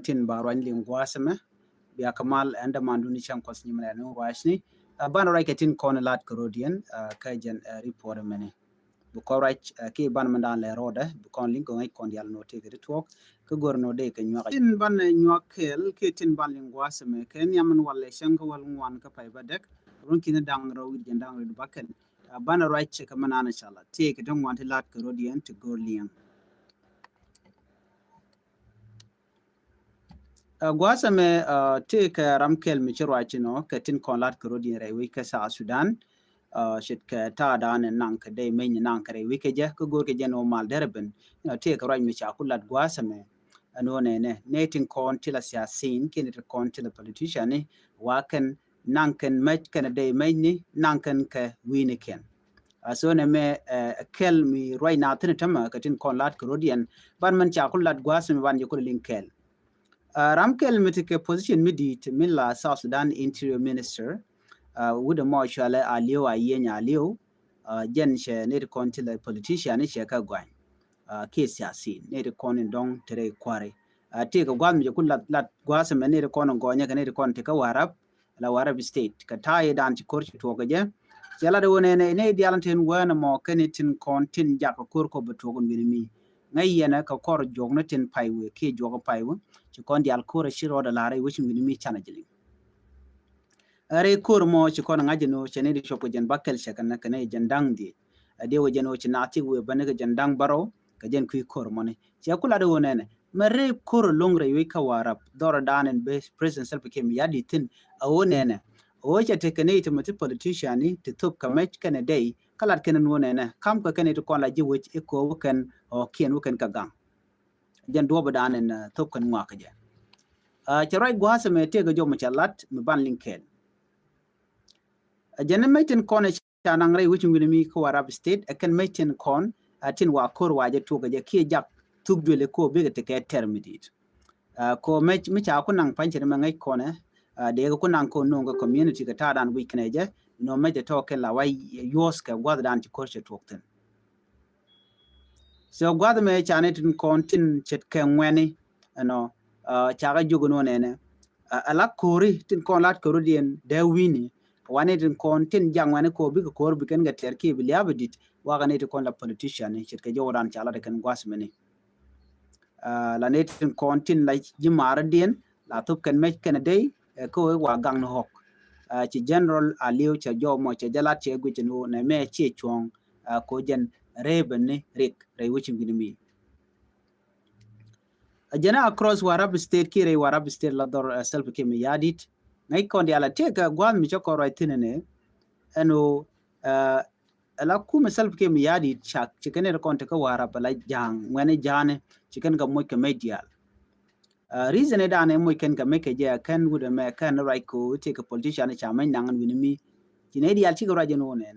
tin barwan lingwasme biya kamal anda manduni cham kos nyimla no washni ban right tin kon lat korodian ka jen report mene bu ko right ki ban mandan le roda bu kon linko ngai kon yal no te gede tok ko gorno de ka nywa tin ban nywa kel ki tin ban lingwasme ken yaman walle shanko wal ngwan ka pay badek run kin dang ro wi jen dang ro bakken ban right ka manana inshallah te ke don want lat korodian to go liang gwasame te ka ramkel michirwa chino ka tin konlat korodi rewi ka sa Sudan shit ka ta dan nan ka dai men nan ka rewi ka je ka gor ka je no mal derben te ka raj micha kulat gwasame ano ne tin kon tila siyasin kin te kon tila politician ni wakan nan kan met kan dai men ni nan kan ka wini ken so ne me kel mi roi na tin tama ka tin konlat korodian ban man cha kulat gwasame ban je ko linkel Ramkel mitike position midit mila South Sudan Interior Minister wuda mo shale aliyo ayenya aliyo jen she ne de kontile politician she ka gwan ke siasi ne de kon dong tere kware te ka gwan je kullat lat gwasa me ne de kon gonya ne de kon te ka warab la warab state ka taye dan ci korci to gaje yala de wone ne dialanten wana mo kanitin kontin jakko korko betogon binimi ngai yana ka kor jogna tin paiwe ke jogo paiwe ci kon dial kore shiro da lare wucin mi chana jili are kor mo ci kon ngaji no chene di shopo jen bakkel shakana kana jandang di de wo jeno ci nati we banega jandang baro ka jen kuy kor mo ne ci kula de wonene mare kor longre we ka warap dora danen be president self kem yadi tin a wonene o ce te kane ita mutu politician ni te top ka match kana dai kala kenan wonene kam ka kane to kon la ji wuc e ko wukan o kien wukan ka gang jen do badanen top kan ngwa ka je ci ray gwasa me te ga jo machalat me ban linken jenen meten kon chanang ray wucin mi ko warab state akan meten kon atin wa kor waje to ga je ki jak tugdele ko be te ke termidit ko mech mi cha ko nang panche me ngai kone de ko nang ko no community ka ta dan weekend je no me to ke la wai yos ka gwad dan ci korche tokten so gwad me chanetin kontin chet ke ngweni no chaga jogono nene ala kori tin kon lat korodien de wini wane tin kon tin jangwane ko bi ko bi ken ga terki bi liabedit waga ne tin kon la politician ni chet ke jodan chala de ken gwasmeni la ne tin kon tin la jimara dien la top ken me ken dey ko wa gang no hok ci general aliu cha jo mo cha jala che gujino ne me che chong ko jen reben ni rik re wucin gidimi jana across warab state kire warab state la dor self kem yadit ngai kon dia la teka gwan mi choko right tinene eno ala kuma self kem yadit chak chikene kon te ka warab la jang ngene jane chiken ga mo ke medial reason eda ne mo ken ga make je kan gude me kan right ko take a politician cha man nangan winimi chine dia chi ga rajeno ne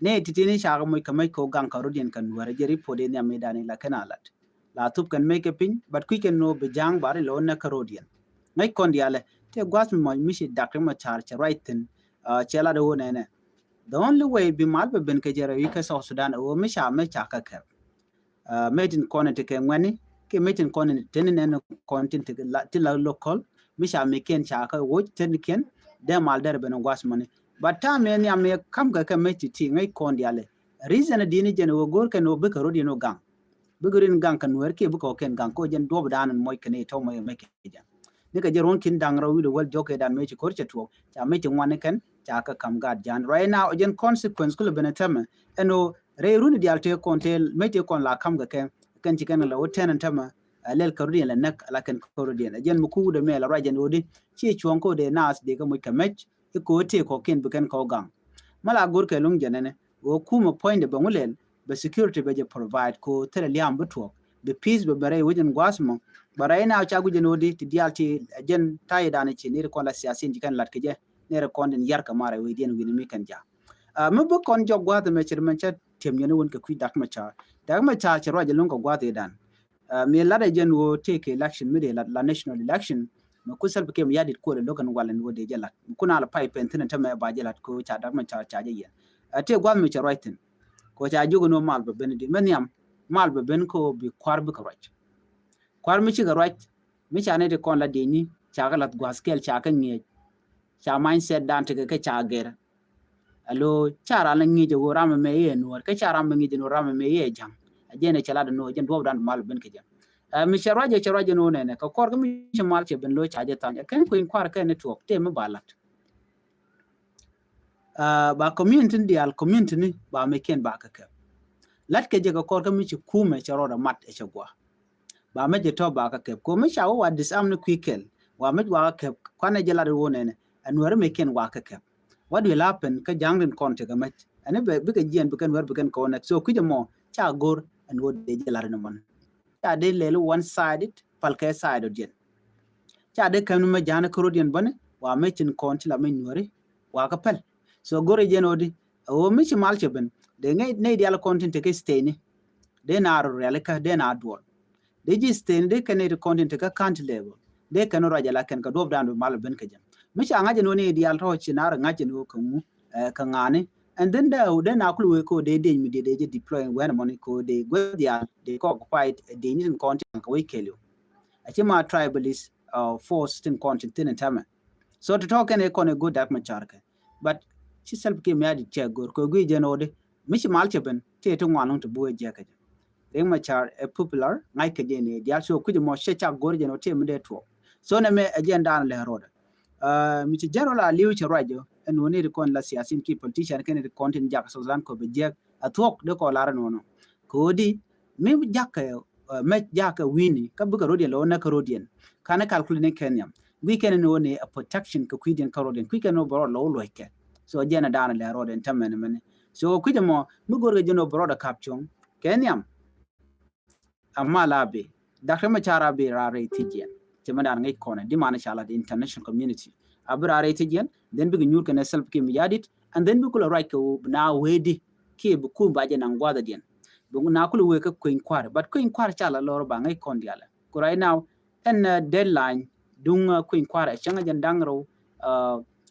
ne titini cha mo ke me ko gang karudien kan wara je report ne me dane la kanalat la tup kan make a pin but quick and no bejang bari lo na karodian ngai kon diale te gwas mo mishi dakre ma charge right thing chela do ne the only way be mal be ben ke jere wika South Sudan o misha me chaka ka metin kon te ke ngani ke metin kon ten ne content te la local misha me ken chaka wo ten ken de mal der ben gwas mo ne but ta me ni ame kam ka meti ti ngai kon diale reason dini jeno wo gor ke no be karodian no gang bugurin gang kan wer ke buko ken gang ko jen dob dan moy kene to moy make ja ne ka jeron kin dang rawi do wal joke dan me ci korche to ja me ci wan ken ja ka kam gad jan right now jen consequence kul benetama eno re runi dialte kontel me te kon la kam ga ken ci ken la woten tama lel karudien la nak la ken karudien jen mu ku de me la rajen odi ci chuon ko de nas de ga moy kamech ko te ko ken bu ken ko gang mala gor ke lung jenene wo kuma point de bangulel the security be provide ko tere liam beto the peace be bare wujin gwasmo bare na chagu jenodi ti dialti jen tay dane ci ni ko la siasin jikan lat ke je ne re kon den yar ka mare we den wini mi kan ja mo bo kon jog gwada me chir man cha tem ne won ka ku dak ma cha ci roje lon ko gwada dan me la de jen wo take election mi de la national election no ku sel ke mi yadit ko le lokan walen wo de jelat kuna la pipe enten ta me ba jelat ko cha dak ma cha je ye te gwad mi cha right ko cha jogo no mal be benedi maniam mal be ben ko bi kwar bi karaj kwar mi ci garaj mi cha ne de kon la de ni cha ga lat gwa skill cha ka ngi cha mindset dan te ka cha ger alo cha ra la ngi je go ram me ye no ka cha ram ngi je no ram me ye jang ajene cha la no jen do dan mal ben ke jang mi charaje no ne ka kor mi mal che ben lo cha je tan kan ko in kwar ka ne tuok te me balat ba community dial community ni ba me ken ba ka lat ke je ka kor mi chi kume cha roda mat e chagwa ba me je to ba ka ko mi cha wa disarm ni kwikel wa me wa ka kwane je la do ne anwar me ken wa ka what will happen ka jangren konte ga met ane be ka jien be kan wer be kan ko net so kuje mo cha gor and wo de je la no man cha de lelu one sided pal ka side odien cha de kan me jana ko rodien bane wa me tin konti la me nyore wa ka pel so gore je no di o mi chi mal cheben de ngai ne di ala content ke stay ni de na ro rele ka de na dwol de ji stay de kan ne content ka count level de kan ro ja la kan ka dob dan mal ben ka jam mi cha ngaje no ne di al ro chi na ngaje no ka mu ka ngane and then de na kulu we ko de mi de deploy when money ko de go dia de ko quite de ni content ka we kelu achi ma tribalist force tin content tin tama so to talk and a good that macharka but she self ke me adi che gor ko gui je no de mi chi mal cheben te to ngwan to bo je ka de machar a popular ngai ke je ne dia so ku mo she cha gor je no te me de to so na me agenda le roda mi chi general liu che rajo en woni de kon la siasin ki politician ken de content jak so zan ko be je atok de ko lar no no ko di mi jak me jak wini ka bu ka rodien lo na ka rodien kana calculate ne kenya we can know a protection ka kwidien ka rodien we can know bro lo lo ke so jena dana le rodien tamen men so kwide mo mu gorge jeno broda caption kenya amala be dakre ma chara be rare tijen teman ngai kona di mana shala the international community abra rare tijen then big nyur kana self kim yadit and then big right ko na wedi ke bu ku baje nan gwada dien bu na kulu we ka queen kwar but queen kwar chala lor ba ngai kon diala ko right now and deadline dung queen kwar changa jan dangro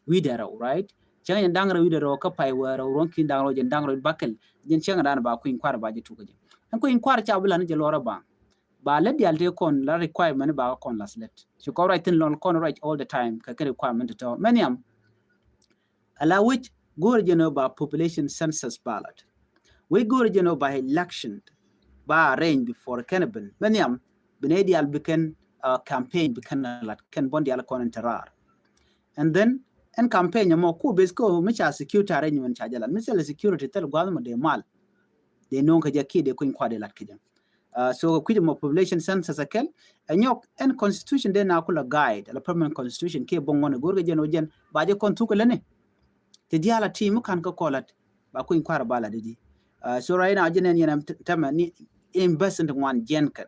widero right changa jan dangro widero ka pai wero ronkin dangro jan dangro bakel jen changa dan ba queen kwar baje tukaje an queen kwar cha bulan je lor ba let dialte kon la requirement ba kon laslet so ko right in lon kon right all the time ka requirement to manyam ala which go region ba population census ballot we go region by election ba range before kenben manyam benedial beken campaign beken lat ken bondi ala kon interar and then en campaign mo ku besko micha security arrangement chajala misal security tel gwalmo de mal de non ka jakki de ko kwade lat kijan so kuja mo population census akel anyok en constitution de na kula guide la permanent constitution ke bongono gorga jeno jen baje kon tukulene te diala team kan ko kolat ba ko inkwara bala de so right now jenen yenam tama ni investment one jen kan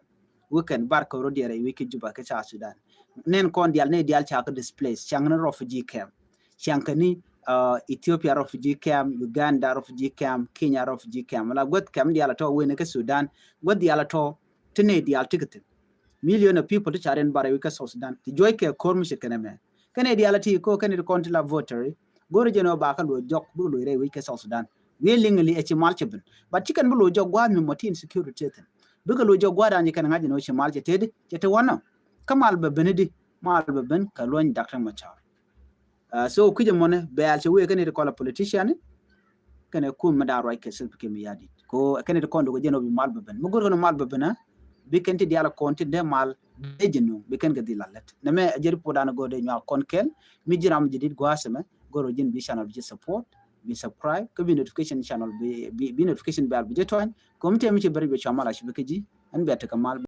weekend barka rodiere wiki juba ka cha Sudan nen kon dial ne dial cha ka displace changna refugee camp chankani Ethiopia refugee camp, Uganda refugee camp, Kenya refugee camp. La got camp diala to wene ke Sudan, got diala to tene dial ticket. Million of people to charen bara wika Sudan. Ti joy ke kormish keneme. Kene diala ti ko kene konti la voter. Goro jeno baka lo jok bu lo re wika Sudan. Willingly e chimalcheben. But chicken bu lo jok gwa mi motin security ten. Buga lo jok gwa da ni kan ngaji no chimalche tede, chete wana. Kamal be benedi, mal be ben kalon Dr. Machar. So kuje mone be alche we kene ko la politician kene kum mada roy ke self ke mi yadi ko kene ko ndo jeno bi mal beben mo gorgo mal beben bi kenti diala konti de mal de jenu bi ken gadi lalet ne me jeri podana go de nya kon ken mi jiram jidit go aseme goro jin bi channel bi support bi subscribe ko bi notification channel bi notification bell bi jeton ko mi temi ci bari be chamala shi bi keji an be ta kamal